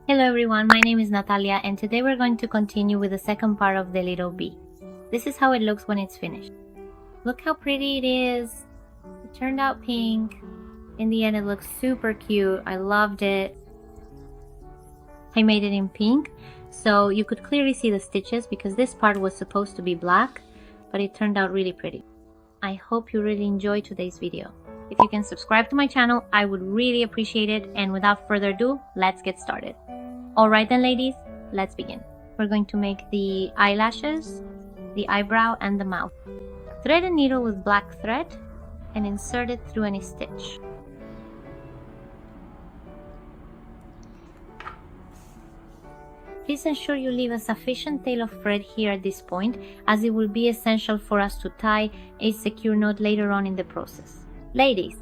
Hello everyone, my name is Natalia and today we're going to continue with the second part of the little bee. This is how it looks when it's finished. Look how pretty it is. It turned out pink. In the end it looks super cute. I loved it. I made it in pink so you could clearly see the stitches because this part was supposed to be black, but it turned out really pretty. I hope you really enjoyed today's video. If you can subscribe to my channel, I would really appreciate it, and without further ado, let's get started. Alright then ladies, let's begin. We're going to make the eyelashes, the eyebrow and the mouth. Thread a needle with black thread and insert it through any stitch. Please ensure you leave a sufficient tail of thread here at this point, as it will be essential for us to tie a secure knot later on in the process. Ladies,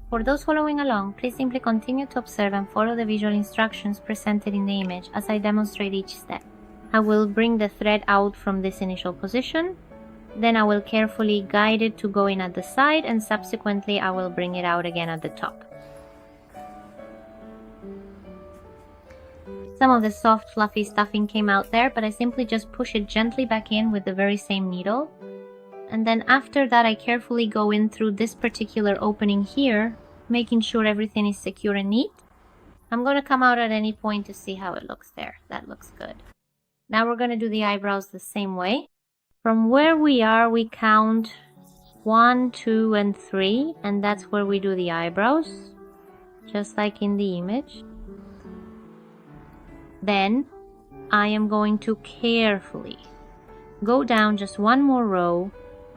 for those following along, please simply continue to observe and follow the visual instructions presented in the image as I demonstrate each step. I will bring the thread out from this initial position, then I will carefully guide it to go in at the side, and subsequently I will bring it out again at the top. Some of the soft fluffy stuffing came out there, but I simply just push it gently back in with the very same needle. And then after that I carefully go in through this particular opening here, making sure everything is secure and neat. I'm going to come out at any point to see how it looks there. That looks good. Now we're going to do the eyebrows the same way. From where we are, we count 1, 2, and 3, and that's where we do the eyebrows, just like in the image. Then I am going to carefully go down just one more row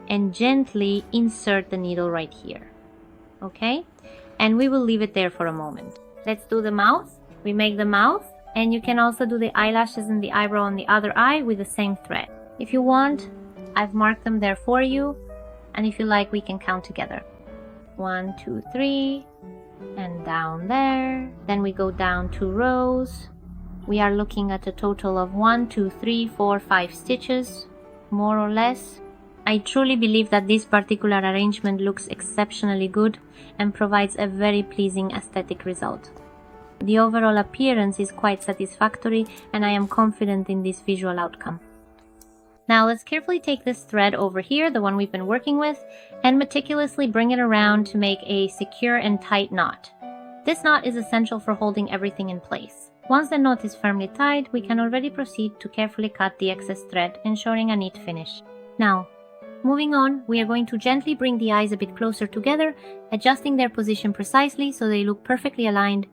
and gently insert the needle right here. Okay? And we will leave it there for a moment. Let's do the mouth. We make the mouth, and you can also do the eyelashes and the eyebrow on the other eye with the same thread. If you want, I've marked them there for you, and if you like, we can count together. 1, 2, 3, and down there. Then we go down 2 rows. We are looking at a total of 1, 2, 3, 4, 5 stitches, more or less. I truly believe that this particular arrangement looks exceptionally good and provides a very pleasing aesthetic result. The overall appearance is quite satisfactory, and I am confident in this visual outcome. Now let's carefully take this thread over here, the one we've been working with, and meticulously bring it around to make a secure and tight knot. This knot is essential for holding everything in place. Once the knot is firmly tied, we can already proceed to carefully cut the excess thread, ensuring a neat finish. Now, moving on, we are going to gently bring the eyes a bit closer together, adjusting their position precisely so they look perfectly aligned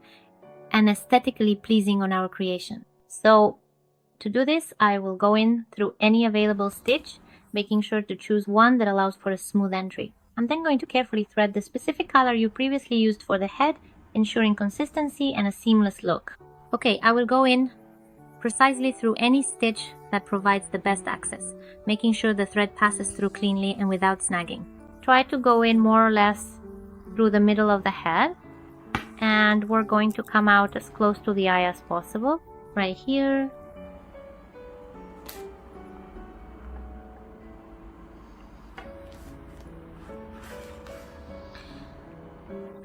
and aesthetically pleasing on our creation. So, to do this, I will go in through any available stitch, making sure to choose one that allows for a smooth entry. I'm then going to carefully thread the specific color you previously used for the head, ensuring consistency and a seamless look. Okay, I will go in precisely through any stitch that provides the best access, making sure the thread passes through cleanly and without snagging. Try to go in more or less through the middle of the head, and we're going to come out as close to the eye as possible, right here.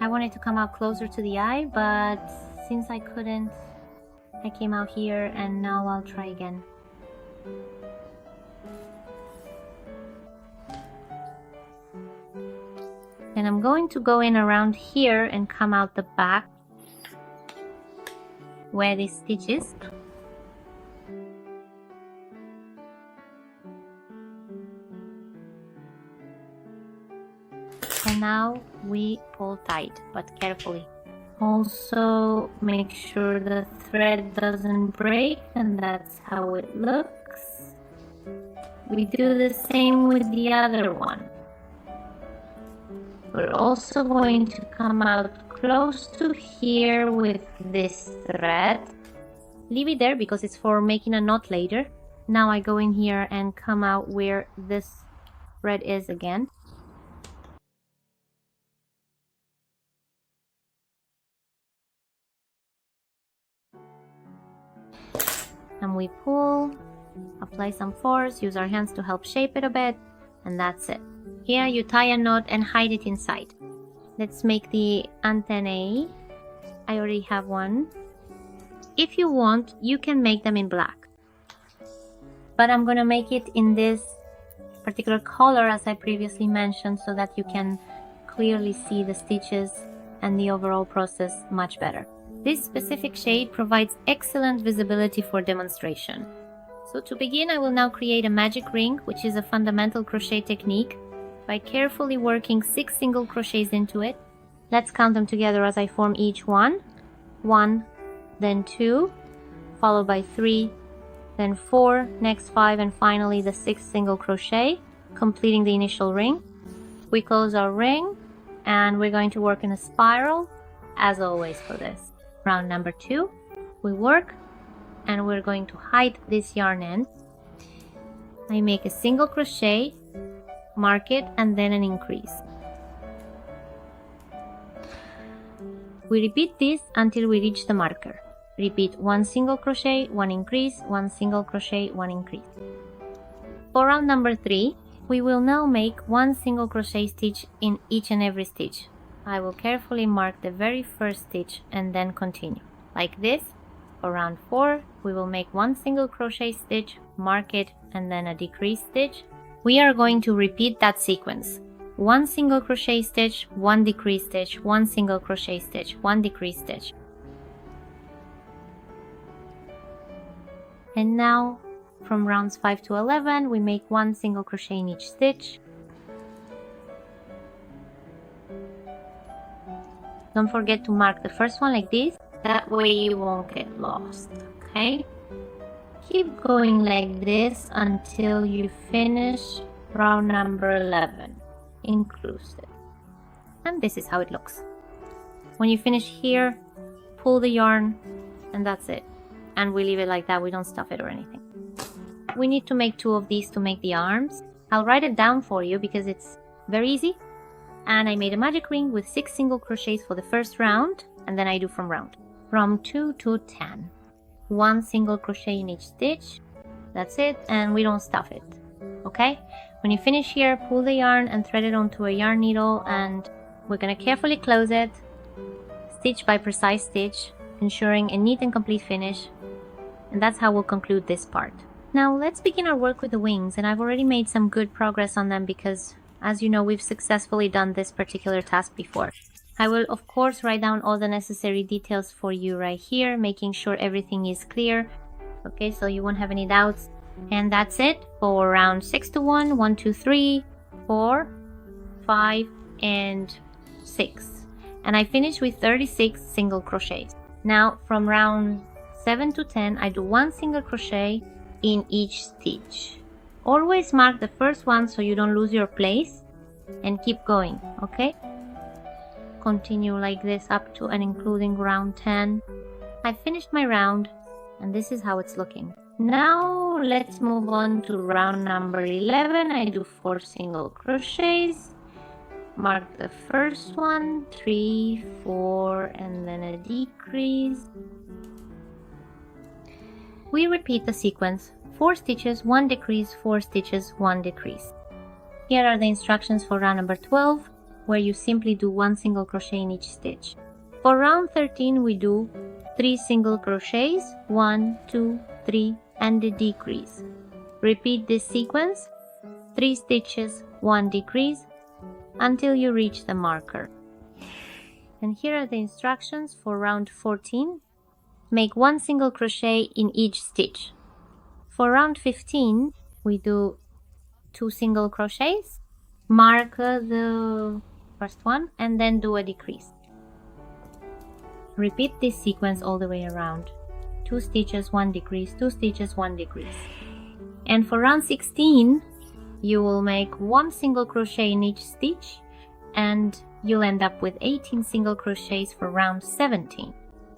I wanted to come out closer to the eye, but since I couldn't, I came out here, and now I'll try again. And I'm going to go in around here and come out the back where this stitch is. And now we pull tight, but carefully. Also make sure the thread doesn't break, and that's how it looks. We do the same with the other one. We're also going to come out close to here with this thread. Leave it there because it's for making a knot later. Now I go in here and come out where this thread is again. And we pull, apply some force, use our hands to help shape it a bit, and that's it. Here you tie a knot and hide it inside. Let's make the antennae. I already have one. If you want, you can make them in black, but I'm gonna make it in this particular color as I previously mentioned, so that you can clearly see the stitches and the overall process much better. This specific shade provides excellent visibility for demonstration. So to begin, I will now create a magic ring, which is a fundamental crochet technique, by carefully working 6 single crochets into it. Let's count them together as I form each one. 1, then 2, followed by 3, then 4, next 5, and finally the 6th single crochet, completing the initial ring. We close our ring, and we're going to work in a spiral, as always for this. Round number 2, we work, and we're going to hide this yarn end. I make a single crochet, mark it, and then an increase. We repeat this until we reach the marker. Repeat 1 single crochet, 1 increase, 1 single crochet, 1 increase. For round number 3, we will now make 1 single crochet stitch in each and every stitch. I will carefully mark the very first stitch and then continue. Like this. For round 4, we will make 1 single crochet stitch, mark it, and then a decrease stitch. We are going to repeat that sequence. 1 single crochet stitch, 1 decrease stitch, 1 single crochet stitch, 1 decrease stitch. And now, from rounds 5 to 11, we make 1 single crochet in each stitch. Don't forget to mark the first one like this, that way you won't get lost, okay? Keep going like this until you finish round number 11, inclusive. And this is how it looks. When you finish here, pull the yarn, and that's it. And we leave it like that, we don't stuff it or anything. We need to make 2 of these to make the arms. I'll write it down for you because it's very easy. And I made a magic ring with 6 single crochets for the first round, and then I do from 2 to 10. 1 single crochet in each stitch, that's it, and we don't stuff it, okay? When you finish here, pull the yarn and thread it onto a yarn needle, and we're gonna carefully close it, stitch by precise stitch, ensuring a neat and complete finish, and that's how we'll conclude this part. Now let's begin our work with the wings, and I've already made some good progress on them because, as you know, we've successfully done this particular task before. I will of course write down all the necessary details for you right here, making sure everything is clear, okay, so you won't have any doubts. And that's it for round 6 to 1, 1, 2, 3, 4, 5, and 6. And I finished with 36 single crochets. Now from round 7 to 10, I do 1 single crochet in each stitch. Always mark the first one so you don't lose your place, and keep going, okay? Continue like this up to and including round 10. I finished my round, and this is how it's looking. Now let's move on to round number 11. I do 4 single crochets, mark the first one, 3, 4, and then a decrease. We repeat the sequence, 4 stitches, 1 decrease, 4 stitches, 1 decrease. Here are the instructions for round number 12, where you simply do 1 single crochet in each stitch. For round 13, we do 3 single crochets, 1, 2, 3, and a decrease. Repeat this sequence, 3 stitches, 1 decrease, until you reach the marker. And here are the instructions for round 14. Make 1 single crochet in each stitch. For round 15, we do 2 single crochets, mark the first one, and then do a decrease. Repeat this sequence all the way around. 2 stitches, 1 decrease, 2 stitches, 1 decrease. And for round 16, you will make 1 single crochet in each stitch, and you'll end up with 18 single crochets for round 17.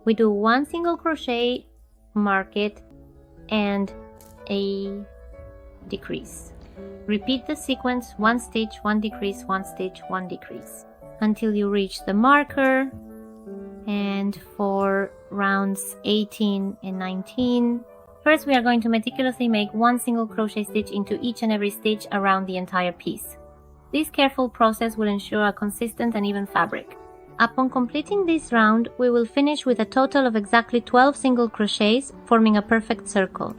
We do 1 single crochet, mark it, and a decrease. Repeat the sequence, 1 stitch, 1 decrease, 1 stitch, 1 decrease, until you reach the marker. And for rounds 18 and 19, first we are going to meticulously make 1 single crochet stitch into each and every stitch around the entire piece. This careful process will ensure a consistent and even fabric. Upon completing this round, we will finish with a total of exactly 12 single crochets, forming a perfect circle.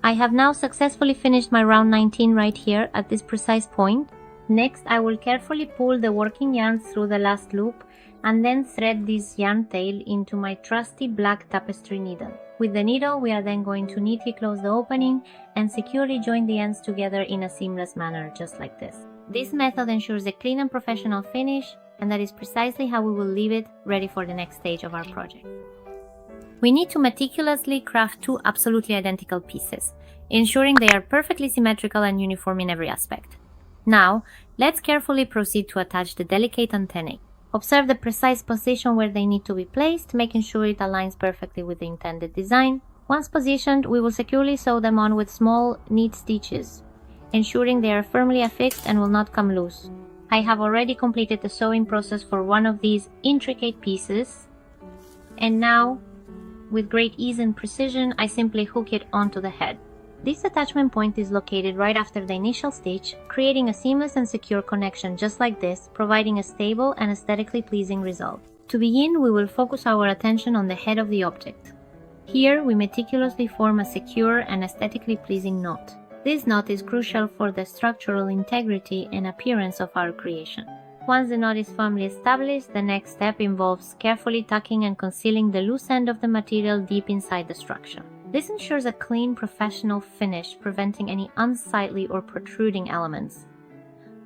I have now successfully finished my round 19 right here at this precise point. Next, I will carefully pull the working yarns through the last loop and then thread this yarn tail into my trusty black tapestry needle. With the needle, we are then going to neatly close the opening and securely join the ends together in a seamless manner, just like this. This method ensures a clean and professional finish, and that is precisely how we will leave it ready for the next stage of our project. We need to meticulously craft two absolutely identical pieces, ensuring they are perfectly symmetrical and uniform in every aspect. Now, let's carefully proceed to attach the delicate antennae. Observe the precise position where they need to be placed, making sure it aligns perfectly with the intended design. Once positioned, we will securely sew them on with small, neat stitches, ensuring they are firmly affixed and will not come loose. I have already completed the sewing process for one of these intricate pieces, and now, with great ease and precision, I simply hook it onto the head. This attachment point is located right after the initial stitch, creating a seamless and secure connection just like this, providing a stable and aesthetically pleasing result. To begin, we will focus our attention on the head of the object. Here, we meticulously form a secure and aesthetically pleasing knot. This knot is crucial for the structural integrity and appearance of our creation. Once the knot is firmly established, the next step involves carefully tucking and concealing the loose end of the material deep inside the structure. This ensures a clean, professional finish, preventing any unsightly or protruding elements.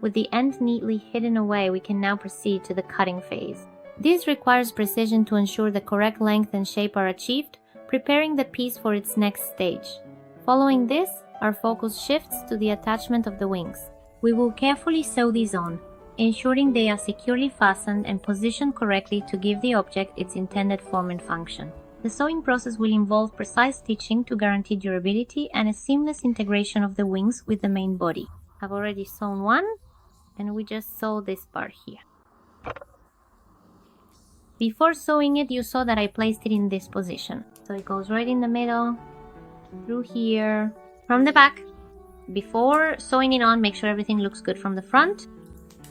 With the end neatly hidden away, we can now proceed to the cutting phase. This requires precision to ensure the correct length and shape are achieved, preparing the piece for its next stage. Following this, our focus shifts to the attachment of the wings. We will carefully sew these on, ensuring they are securely fastened and positioned correctly to give the object its intended form and function. The sewing process will involve precise stitching to guarantee durability and a seamless integration of the wings with the main body. I've already sewn one, and we just sew this part here. Before sewing it, you saw that I placed it in this position. So it goes right in the middle, through here, from the back. Before sewing it on, make sure everything looks good from the front.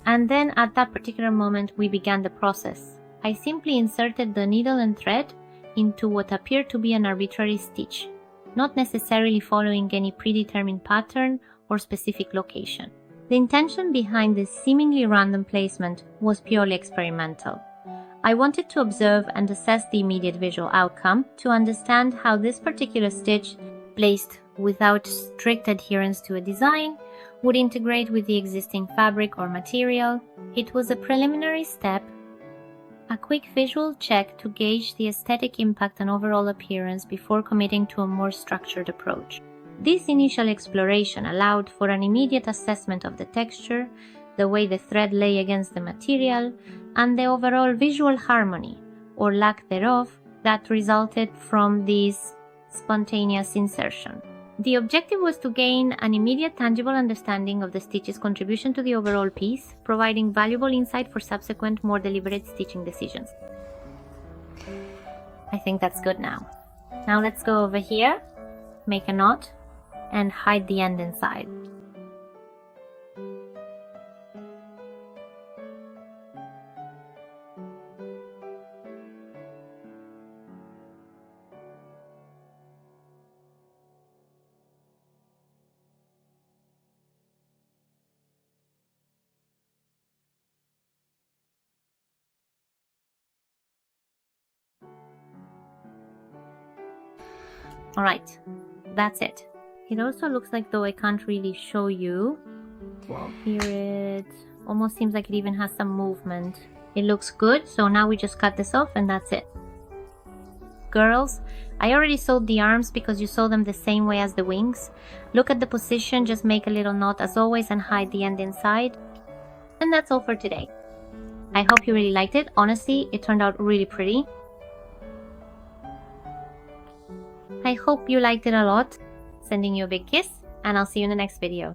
And then at that particular moment, we began the process. I simply inserted the needle and thread into what appeared to be an arbitrary stitch, not necessarily following any predetermined pattern or specific location. The intention behind this seemingly random placement was purely experimental. I wanted to observe and assess the immediate visual outcome to understand how this particular stitch, placed without strict adherence to a design, would integrate with the existing fabric or material. It was a preliminary step, a quick visual check to gauge the aesthetic impact and overall appearance before committing to a more structured approach. This initial exploration allowed for an immediate assessment of the texture, the way the thread lay against the material, and the overall visual harmony, or lack thereof, that resulted from this spontaneous insertion. The objective was to gain an immediate tangible understanding of the stitch's contribution to the overall piece, providing valuable insight for subsequent more deliberate stitching decisions. I think that's good now. Now let's go over here, make a knot, and hide the end inside. Alright, that's it. It also looks like though I can't really show you. Well, here it almost seems like it even has some movement. It looks good, so now we just cut this off and that's it. Girls, I already sewed the arms because you sew them the same way as the wings. Look at the position, just make a little knot as always and hide the end inside. And that's all for today. I hope you really liked it. Honestly, it turned out really pretty. I hope you liked it a lot. Sending you a big kiss, and I'll see you in the next video.